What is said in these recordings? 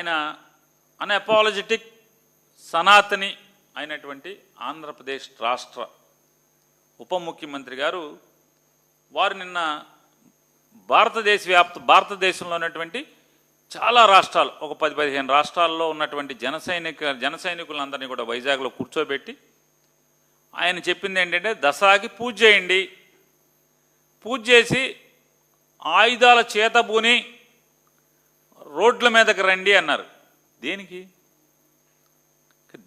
ఆయన అన్అపాలజెటిక్ సనాతని అయినటువంటి ఆంధ్రప్రదేశ్ రాష్ట్ర ఉప ముఖ్యమంత్రి గారు వారు నిన్న భారతదేశంలో ఉన్నటువంటి చాలా రాష్ట్రాలు ఒక 10-15 రాష్ట్రాల్లో ఉన్నటువంటి జన సైనికులందరినీ కూడా వైజాగ్లో కూర్చోబెట్టి ఆయన చెప్పింది ఏంటంటే దసరాకి పూజ చేయండి, పూజ చేసి ఆయుధాల చేతబూని రోడ్ల మీదకి రండి అన్నారు.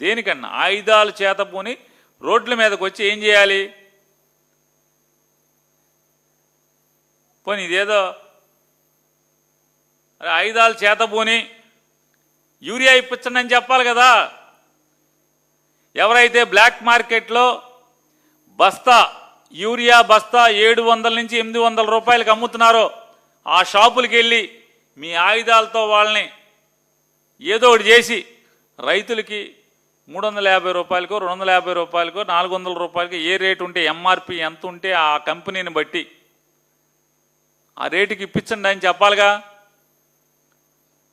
దేనికన్నా ఆయుధాలు చేతబూని రోడ్ల మీదకి వచ్చి ఏం చేయాలి? పోనీ ఇదేదో ఆయుధాలు చేతబూని యూరియా ఇప్పించండి అని చెప్పాలి కదా. ఎవరైతే బ్లాక్ మార్కెట్లో యూరియా బస్తా 700 నుంచి 800 రూపాయలకు అమ్ముతున్నారో ఆ షాపులకి వెళ్ళి మీ ఆయుధాలతో వాళ్ళని ఏదో ఒకటి చేసి రైతులకి 350 రూపాయలకో 250 రూపాయలకో 400 రూపాయలకో ఏ రేటు ఉంటే ఎంఆర్పి ఎంత ఉంటే ఆ కంపెనీని బట్టి ఆ రేటుకి ఇప్పించండి అని చెప్పాలిగా.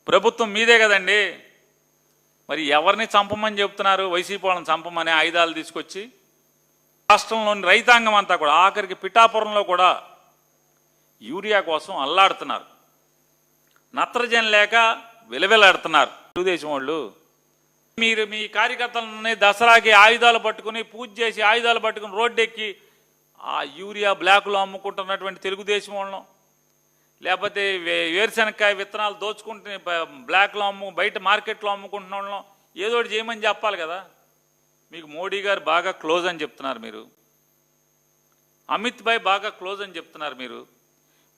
ప్రభుత్వం మీదే కదండి. మరి ఎవరిని చంపమని చెప్తున్నారు? వైసీపీ వాళ్ళని చంపమని ఆయుధాలు తీసుకొచ్చి రాష్ట్రంలోని రైతాంగం అంతా కూడా ఆఖరికి పిఠాపురంలో కూడా యూరియా కోసం అల్లాడుతున్నారు. నత్రజని లేక విలవిలాడుతున్నారు తెలుగుదేశం వాళ్ళు. మీరు మీ కార్యకర్తలని దసరాకి ఆయుధాలు పట్టుకుని పూజ చేసి ఆయుధాలు పట్టుకుని రోడ్డెక్కి ఆ యూరియా బ్లాకులో అమ్ముకుంటున్నటువంటి తెలుగుదేశం వాళ్ళం, లేకపోతే వేరుశనక్కాయ విత్తనాలు దోచుకుంటే బ్లాక్లో బయట మార్కెట్లో అమ్ముకుంటున్న వాళ్ళం ఏదో ఒకటి చేయమని చెప్పాలి కదా. మీకు మోడీ గారు బాగా క్లోజ్ అని చెప్తున్నారు మీరు, అమిత్ భాయ్ బాగా క్లోజ్ అని చెప్తున్నారు మీరు.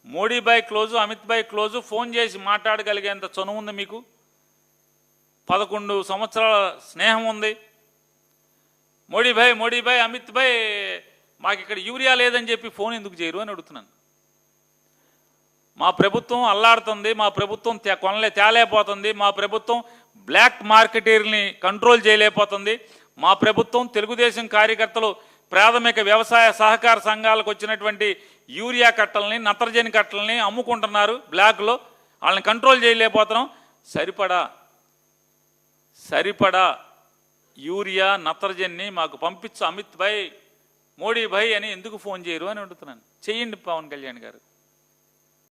మోడీ భాయ్ క్లోజు, అమిత్ భాయ్ క్లోజు, ఫోన్ చేసి మాట్లాడగలిగేంత చనువు ఉంది మీకు. 11 సంవత్సరాల స్నేహం ఉంది. మోడీ భాయ్ అమిత్ భాయ్ మాకు ఇక్కడ యూరియా లేదని చెప్పి ఫోన్ ఎందుకు చేయరు అని అడుగుతున్నాను. మా ప్రభుత్వం అల్లాడుతుంది, మా ప్రభుత్వం తేలేకపోతుంది, మా ప్రభుత్వం బ్లాక్ మార్కెటీర్ని కంట్రోల్ చేయలేకపోతుంది, మా ప్రభుత్వం తెలుగుదేశం కార్యకర్తలు ప్రాథమిక వ్యవసాయ సహకార సంఘాలకు వచ్చినటువంటి యూరియా కట్టల్ని నత్రజని కట్టల్ని అమ్ముకుంటున్నారు బ్లాక్లో, వాళ్ళని కంట్రోల్ చేయలేకపోతున్నాం. సరిపడా యూరియా నత్రజని మాకు పంపించు అమిత్ భాయ్ మోడీ భాయ్ అని ఎందుకు ఫోన్ చేయరు అని అడుగుతున్నాను. చెయ్యండి పవన్ కళ్యాణ్ గారు.